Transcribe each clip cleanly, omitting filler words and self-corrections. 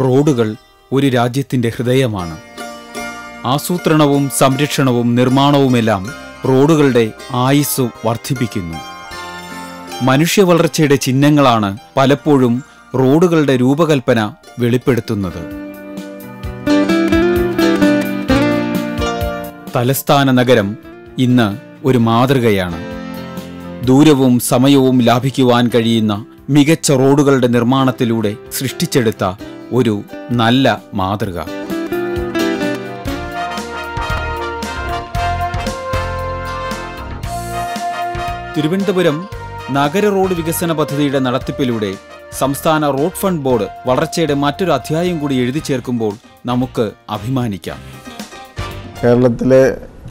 റോഡുകൾ ഒരു രാജ്യത്തിൻ്റെ ഹൃദയമാണ്. ആസൂത്രണവും സംരക്ഷണവും നിർമ്മാണവുമെല്ലാം റോഡുകളുടെ ആയുസ്സ് വർദ്ധിപ്പിക്കുന്നു. മനുഷ്യവളർച്ചയുടെ ചിഹ്നങ്ങളാണ് പലപ്പോഴും റോഡുകളുടെ രൂപകൽപ്പന വെളിപ്പെടുത്തുന്നത്. തലസ്ഥാന നഗരം ഇന്ന് ഒരു മാതൃകയാണ്. ദൂരവും സമയവും ലാഭിക്കുവാൻ കഴിയുന്ന മികച്ച റോഡുകളുടെ നിർമ്മാണത്തിലൂടെ സൃഷ്ടിച്ചെടുത്ത ഒരു നല്ല മാതൃക. തിരുവനന്തപുരം നഗര റോഡ് വികസന പദ്ധതിയുടെ നടത്തിപ്പിലൂടെ സംസ്ഥാന റോഡ് ഫണ്ട് ബോർഡ് വളർച്ചയുടെ മറ്റൊരു അധ്യായം കൂടി എഴുതി ചേർക്കുമ്പോൾ നമുക്ക് അഭിമാനിക്കാം. കേരളത്തിലെ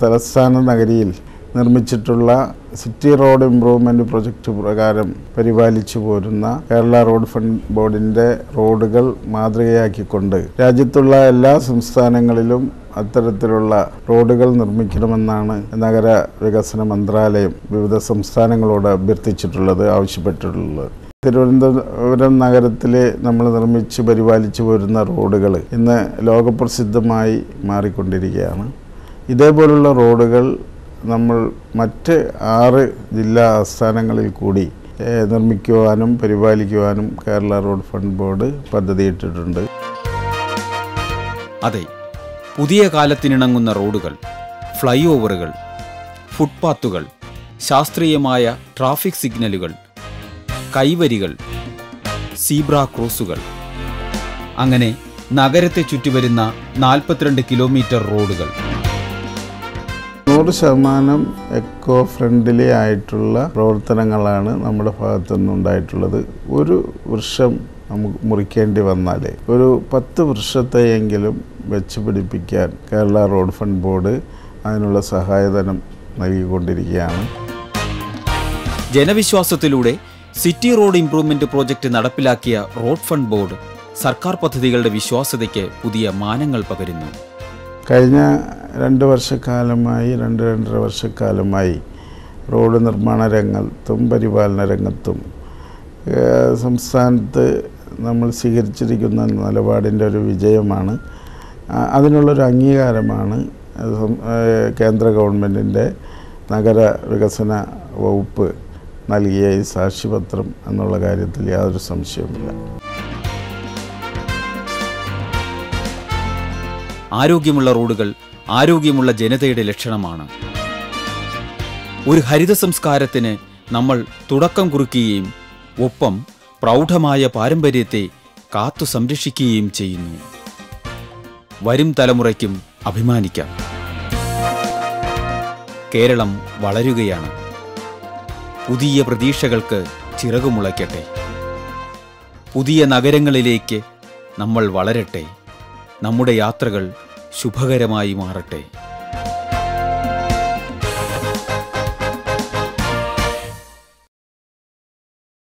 തലസ്ഥാന നഗരിയിൽ നിർമ്മിച്ചിട്ടുള്ള സിറ്റി റോഡ് ഇംപ്രൂവ്മെൻറ്റ് പ്രൊജക്റ്റ് പ്രകാരം പരിപാലിച്ചു പോരുന്ന കേരള റോഡ് ഫണ്ട് ബോർഡിൻ്റെ റോഡുകൾ മാതൃകയാക്കിക്കൊണ്ട് രാജ്യത്തുള്ള എല്ലാ സംസ്ഥാനങ്ങളിലും അത്തരത്തിലുള്ള റോഡുകൾ നിർമ്മിക്കണമെന്നാണ് നഗര വികസന മന്ത്രാലയം വിവിധ സംസ്ഥാനങ്ങളോട് ആവശ്യപ്പെട്ടിട്ടുള്ളത്. തിരുവനന്തപുരം നഗരത്തിൽ നമ്മൾ നിർമ്മിച്ച് പരിപാലിച്ചു പോരുന്ന റോഡുകൾ ഇന്ന് ലോകപ്രസിദ്ധമായി മാറിക്കൊണ്ടിരിക്കുകയാണ്. ഇതേപോലുള്ള റോഡുകൾ നമ്മൾ മറ്റ് 6 ജില്ലാ ആസ്ഥാനങ്ങളിൽ കൂടി നിർമ്മിക്കുവാനും പരിപാലിക്കുവാനും കേരള റോഡ് ഫണ്ട് ബോർഡ് പദ്ധതിയിട്ടിട്ടുണ്ട്. അതെ, പുതിയ കാലത്തിനിണങ്ങുന്ന റോഡുകൾ, ഫ്ലൈ ഓവറുകൾ, ഫുട്പാത്തുകൾ, ശാസ്ത്രീയമായ ട്രാഫിക് സിഗ്നലുകൾ, കൈവരികൾ, സീബ്ര ക്രോസുകൾ, അങ്ങനെ നഗരത്തെ ചുറ്റിവരുന്ന 42 കിലോമീറ്റർ റോഡുകൾ. 100% എക്കോ ഫ്രണ്ട്ലി ആയിട്ടുള്ള പ്രവർത്തനങ്ങളാണ് നമ്മുടെ ഭാഗത്തുനിന്നുണ്ടായിട്ടുള്ളത്. ഒരു വൃക്ഷം നമുക്ക് മുറിക്കേണ്ടി വന്നാൽ ഒരു 10 വൃക്ഷത്തെയെങ്കിലും വെച്ച് പിടിപ്പിക്കാൻ കേരള റോഡ് ഫണ്ട് ബോർഡ് അതിനുള്ള സഹായധനം നൽകിക്കൊണ്ടിരിക്കുകയാണ്. ജനവിശ്വാസത്തിലൂടെ സിറ്റി റോഡ് ഇംപ്രൂവ്മെന്റ് പ്രോജക്റ്റ് നടപ്പിലാക്കിയ റോഡ് ഫണ്ട് ബോർഡ് സർക്കാർ പദ്ധതികളുടെ വിശ്വാസ്യതയ്ക്ക് പുതിയ മാനങ്ങൾ പകരുന്നു. കഴിഞ്ഞ 2 വർഷക്കാലമായി 2-2.5 വർഷക്കാലമായി റോഡ് നിർമ്മാണ രംഗത്തും പരിപാലന രംഗത്തും സംസ്ഥാനത്ത് നമ്മൾ സ്വീകരിച്ചിരിക്കുന്ന നിലപാടിൻ്റെ ഒരു വിജയമാണ്. അതിനുള്ളൊരു അംഗീകാരമാണ് കേന്ദ്ര ഗവൺമെൻറ്റിൻ്റെ നഗര വികസന വകുപ്പ് നൽകിയ ഈ സാക്ഷ്യപത്രം എന്നുള്ള കാര്യത്തിൽ യാതൊരു സംശയവുമില്ല. ആരോഗ്യമുള്ള റോഡുകൾ ആരോഗ്യമുള്ള ജനതയുടെ ലക്ഷണമാണ്. ഒരു ഹരിത സംസ്കാരത്തിന് നമ്മൾ തുടക്കം കുറിക്കുകയും ഒപ്പം പ്രൗഢമായ പാരമ്പര്യത്തെ കാത്തു സംരക്ഷിക്കുകയും ചെയ്യുന്നു. വരും തലമുറയ്ക്കും അഭിമാനിക്കാം. കേരളം വളരുകയാണ്. പുതിയ പ്രതീക്ഷകൾക്ക് ചിറകുമുളയ്ക്കട്ടെ. പുതിയ നഗരങ്ങളിലേക്ക് നമ്മൾ വളരട്ടെ. നമ്മുടെ യാത്രകൾ ശുഭകരമായി മാറട്ടെ.